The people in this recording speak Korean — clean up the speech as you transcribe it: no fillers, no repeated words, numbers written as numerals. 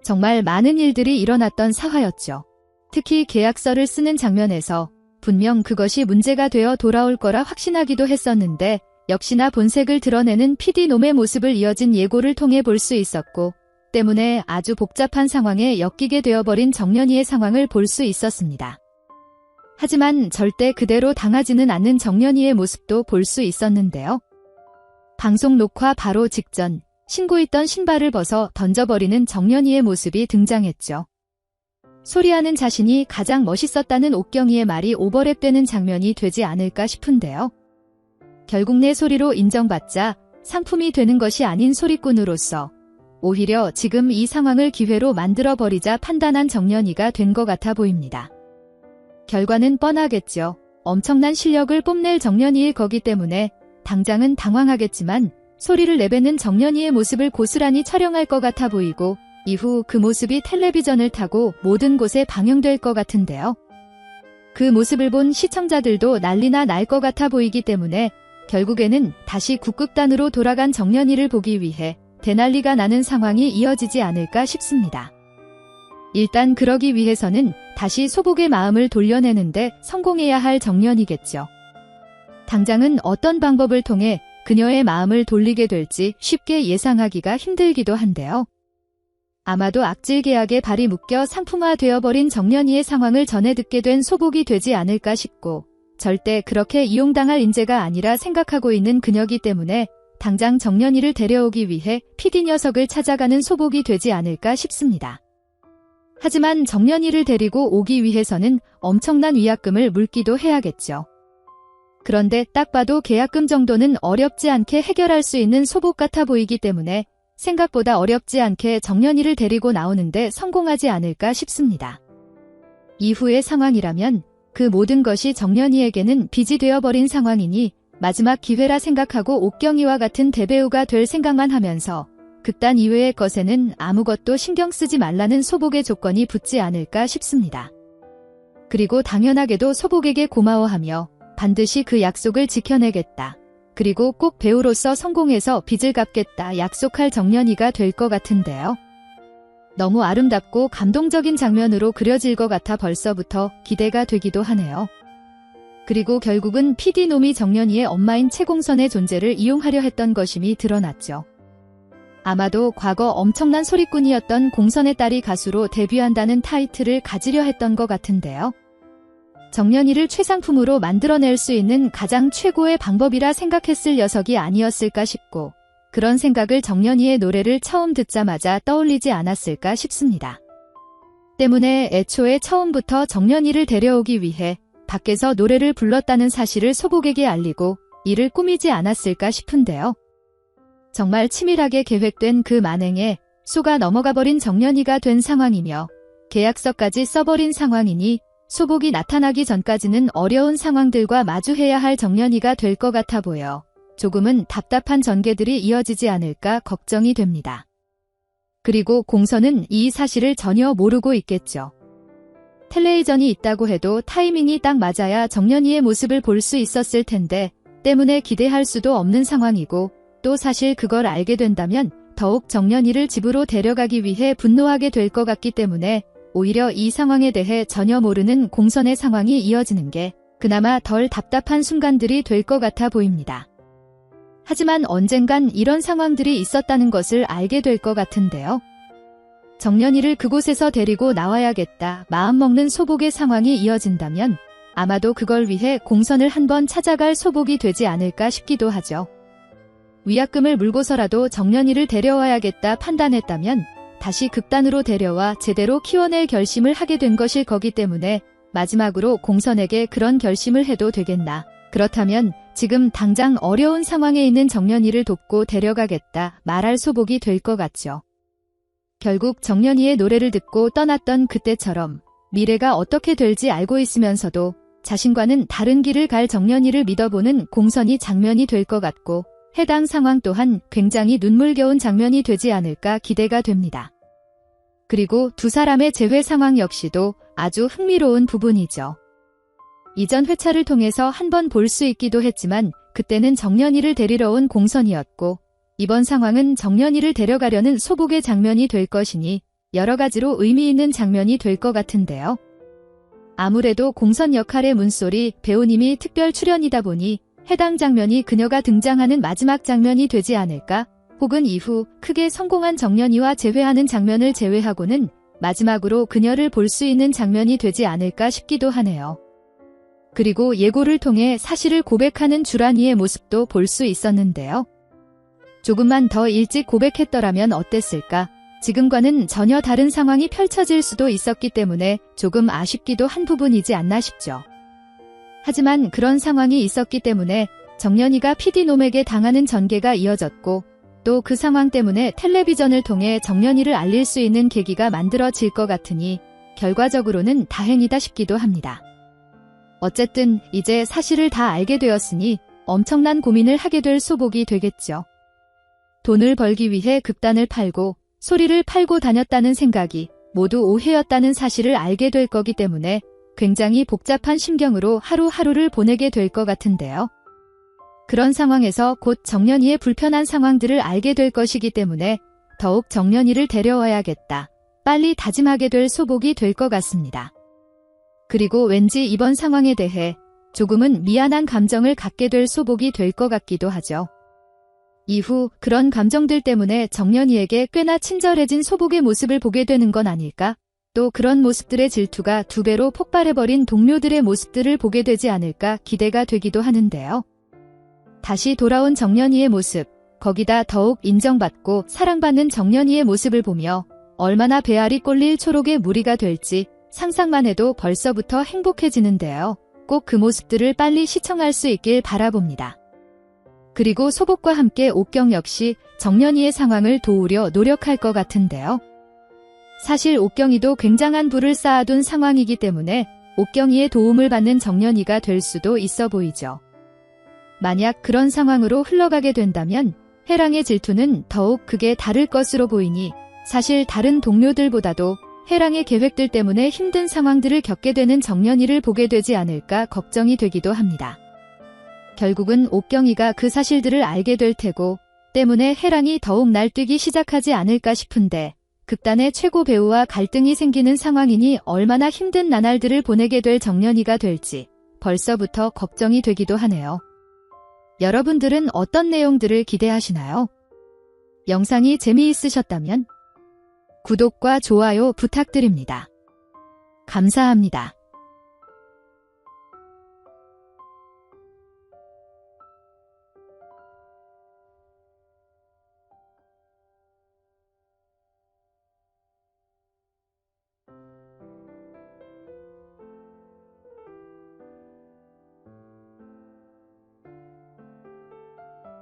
정말 많은 일들이 일어났던 사화였죠. 특히 계약서를 쓰는 장면에서 분명 그것이 문제가 되어 돌아올 거라 확신하기도 했었는데 역시나 본색을 드러내는 PD놈의 모습을 이어진 예고를 통해 볼 수 있었고 때문에 아주 복잡한 상황에 엮이게 되어버린 정연희의 상황을 볼 수 있었습니다. 하지만 절대 그대로 당하지는 않는 정연희의 모습도 볼 수 있었는데요. 방송 녹화 바로 직전 신고 있던 신발을 벗어 던져버리는 정연희의 모습이 등장했죠. 소리하는 자신이 가장 멋있었다는 옥경이의 말이 오버랩되는 장면이 되지 않을까 싶은데요. 결국 내 소리로 인정받자 상품이 되는 것이 아닌 소리꾼으로서 오히려 지금 이 상황을 기회로 만들어버리자 판단한 정연희가 된 것 같아 보입니다. 결과는 뻔하겠죠. 엄청난 실력을 뽐낼 정연희일 거기 때문에 당장은 당황하겠지만 소리를 내뱉는 정연희의 모습을 고스란히 촬영할 것 같아 보이고 이후 그 모습이 텔레비전을 타고 모든 곳에 방영될 것 같은데요. 그 모습을 본 시청자들도 난리나 날 것 같아 보이기 때문에 결국에는 다시 국극단으로 돌아간 정연희를 보기 위해 대난리가 나는 상황이 이어지지 않을까 싶습니다. 일단 그러기 위해서는 다시 소복의 마음을 돌려내는데 성공해야 할 정연희겠죠. 당장은 어떤 방법을 통해 그녀의 마음을 돌리게 될지 쉽게 예상하기가 힘들기도 한데요. 아마도 악질 계약에 발이 묶여 상품화되어버린 정연희의 상황을 전해 듣게 된 소복이 되지 않을까 싶고 절대 그렇게 이용당할 인재가 아니라 생각하고 있는 그녀기 때문에 당장 정연희를 데려오기 위해 PD 녀석을 찾아가는 소복이 되지 않을까 싶습니다. 하지만 정연희를 데리고 오기 위해서는 엄청난 위약금을 물기도 해야겠죠. 그런데 딱 봐도 계약금 정도는 어렵지 않게 해결할 수 있는 소복 같아 보이기 때문에 생각보다 어렵지 않게 정연희를 데리고 나오는데 성공하지 않을까 싶습니다. 이후의 상황이라면 그 모든 것이 정연희에게는 빚이 되어버린 상황이니 마지막 기회라 생각하고 옥경이와 같은 대배우가 될 생각만 하면서 극단 이외의 것에는 아무것도 신경 쓰지 말라는 소복의 조건이 붙지 않을까 싶습니다. 그리고 당연하게도 소복에게 고마워하며 반드시 그 약속을 지켜내겠다. 그리고 꼭 배우로서 성공해서 빚을 갚겠다 약속할 정연희가 될 것 같은데요. 너무 아름답고 감동적인 장면으로 그려질 것 같아 벌써부터 기대가 되기도 하네요. 그리고 결국은 PD놈이 정연희의 엄마인 최공선의 존재를 이용하려 했던 것임이 드러났죠. 아마도 과거 엄청난 소리꾼이었던 공선의 딸이 가수로 데뷔한다는 타이틀을 가지려 했던 것 같은데요. 정연희를 최상품으로 만들어낼 수 있는 가장 최고의 방법이라 생각했을 녀석이 아니었을까 싶고 그런 생각을 정연희의 노래를 처음 듣자마자 떠올리지 않았을까 싶습니다. 때문에 애초에 처음부터 정연희를 데려오기 위해 밖에서 노래를 불렀다는 사실을 소복에게 알리고 이를 꾸미지 않았을까 싶은데요. 정말 치밀하게 계획된 그 만행에 속아 넘어가버린 정연희가 된 상황이며 계약서까지 써버린 상황이니 소복이 나타나기 전까지는 어려운 상황들과 마주해야 할 정연희가 될 것 같아 보여 조금은 답답한 전개들이 이어지지 않을까 걱정이 됩니다. 그리고 공선은 이 사실을 전혀 모르고 있겠죠. 텔레비전이 있다고 해도 타이밍이 딱 맞아야 정연희의 모습을 볼 수 있었을 텐데 때문에 기대할 수도 없는 상황이고 또 사실 그걸 알게 된다면 더욱 정연희를 집으로 데려가기 위해 분노하게 될 것 같기 때문에 오히려 이 상황에 대해 전혀 모르는 공선의 상황이 이어지는 게 그나마 덜 답답한 순간들이 될 것 같아 보입니다. 하지만 언젠간 이런 상황들이 있었다는 것을 알게 될 것 같은데요. 정연희를 그곳에서 데리고 나와야겠다 마음먹는 소복의 상황이 이어진다면 아마도 그걸 위해 공선을 한번 찾아갈 소복이 되지 않을까 싶기도 하죠. 위약금을 물고서라도 정연희를 데려와야겠다 판단했다면 다시 극단으로 데려와 제대로 키워낼 결심을 하게 된 것일 거기 때문에 마지막으로 공선에게 그런 결심을 해도 되겠나. 그렇다면 지금 당장 어려운 상황에 있는 정연희를 돕고 데려가겠다 말할 소복이 될 것 같죠. 결국 정연희의 노래를 듣고 떠났던 그때처럼 미래가 어떻게 될지 알고 있으면서도 자신과는 다른 길을 갈 정연희를 믿어보는 공선이 장면이 될 것 같고 해당 상황 또한 굉장히 눈물겨운 장면이 되지 않을까 기대가 됩니다. 그리고 두 사람의 재회 상황 역시도 아주 흥미로운 부분이죠. 이전 회차를 통해서 한번 볼 수 있기도 했지만 그때는 정연희를 데리러 온 공선이었고 이번 상황은 정연희를 데려가려는 소복의 장면이 될 것이니 여러 가지로 의미 있는 장면이 될 것 같은데요. 아무래도 공선 역할의 문소리 배우님이 특별 출연이다 보니 해당 장면이 그녀가 등장하는 마지막 장면이 되지 않을까? 혹은 이후 크게 성공한 정연이와 재회하는 장면을 제외하고는 마지막으로 그녀를 볼 수 있는 장면이 되지 않을까 싶기도 하네요. 그리고 예고를 통해 사실을 고백하는 주란이의 모습도 볼 수 있었는데요. 조금만 더 일찍 고백했더라면 어땠을까? 지금과는 전혀 다른 상황이 펼쳐질 수도 있었기 때문에 조금 아쉽기도 한 부분이지 않나 싶죠. 하지만 그런 상황이 있었기 때문에 정연이가 PD놈에게 당하는 전개가 이어졌고 또 그 상황 때문에 텔레비전을 통해 정연이를 알릴 수 있는 계기가 만들어질 것 같으니 결과적으로는 다행이다 싶기도 합니다. 어쨌든 이제 사실을 다 알게 되었으니 엄청난 고민을 하게 될 소복이 되겠죠. 돈을 벌기 위해 극단을 팔고 소리를 팔고 다녔다는 생각이 모두 오해였다는 사실을 알게 될 거기 때문에 굉장히 복잡한 심경으로 하루하루를 보내게 될 것 같은데요. 그런 상황에서 곧 정연이의 불편한 상황들을 알게 될 것이기 때문에 더욱 정연이를 데려와야겠다. 빨리 다짐하게 될 소복이 될 것 같습니다. 그리고 왠지 이번 상황에 대해 조금은 미안한 감정을 갖게 될 소복이 될 것 같기도 하죠. 이후 그런 감정들 때문에 정연이에게 꽤나 친절해진 소복의 모습을 보게 되는 건 아닐까? 또 그런 모습들의 질투가 2배로 폭발해버린 동료들의 모습들을 보게 되지 않을까 기대가 되기도 하는데요. 다시 돌아온 정연이의 모습, 거기다 더욱 인정받고 사랑받는 정연이의 모습을 보며 얼마나 배알이 꼴릴 초록의 무리가 될지 상상만 해도 벌써부터 행복해지는데요. 꼭 그 모습들을 빨리 시청할 수 있길 바라봅니다. 그리고 소복과 함께 옥경 역시 정연이의 상황을 도우려 노력할 것 같은데요. 사실 옥경이도 굉장한 부를 쌓아둔 상황이기 때문에 옥경이의 도움을 받는 정연이가 될 수도 있어 보이죠. 만약 그런 상황으로 흘러가게 된다면 해랑의 질투는 더욱 극에 다를 것으로 보이니 사실 다른 동료들보다도 해랑의 계획들 때문에 힘든 상황들을 겪게 되는 정연이를 보게 되지 않을까 걱정이 되기도 합니다. 결국은 옥경이가 그 사실들을 알게 될 테고 때문에 해랑이 더욱 날뛰기 시작하지 않을까 싶은데 극단의 최고 배우와 갈등이 생기는 상황이니 얼마나 힘든 나날들을 보내게 될 정연이가 될지 벌써부터 걱정이 되기도 하네요. 여러분들은 어떤 내용들을 기대하시나요? 영상이 재미있으셨다면 구독과 좋아요 부탁드립니다. 감사합니다.